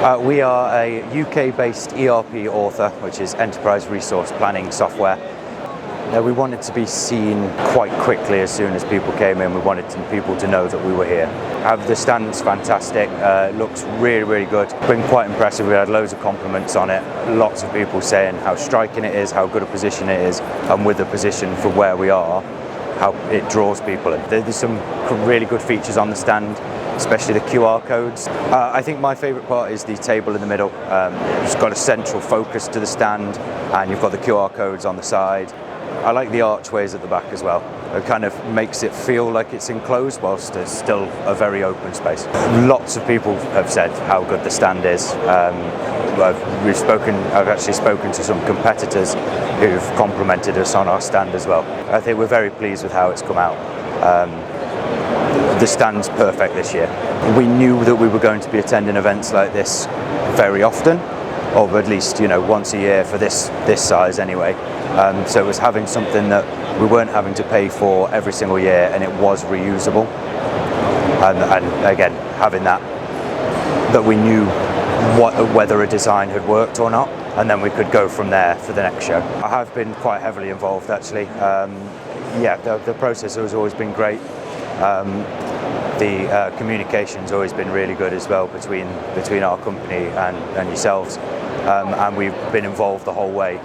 We are a UK-based ERP author, which is Enterprise Resource Planning software. We wanted to be seen quite quickly as soon as people came in. We wanted people to know that we were here. The stand's fantastic, looks really, really good. It's been quite impressive. We had loads of compliments on it. Lots of people saying how striking it is, how good a position it is, and with the position for where we are, how it draws people in. There's some really good features on the stand, especially the QR codes. I think my favourite part is the table in the middle. It's got a central focus to the stand, and you've got the QR codes on the side. I like the archways at the back as well. It kind of makes it feel like it's enclosed whilst it's still a very open space. Lots of people have said how good the stand is. I've actually spoken to some competitors who've complimented us on our stand as well. I think we're very pleased with how it's come out. The stand's perfect this year. We knew that we were going to be attending events like this very often, or at least once a year for this size anyway. So it was having something that we weren't having to pay for every single year, and it was reusable. And again, having that we knew whether a design had worked or not, and then we could go from there for the next show. I have been quite heavily involved actually. The process has always been great. The communication's always been really good as well between our company and yourselves, and we've been involved the whole way.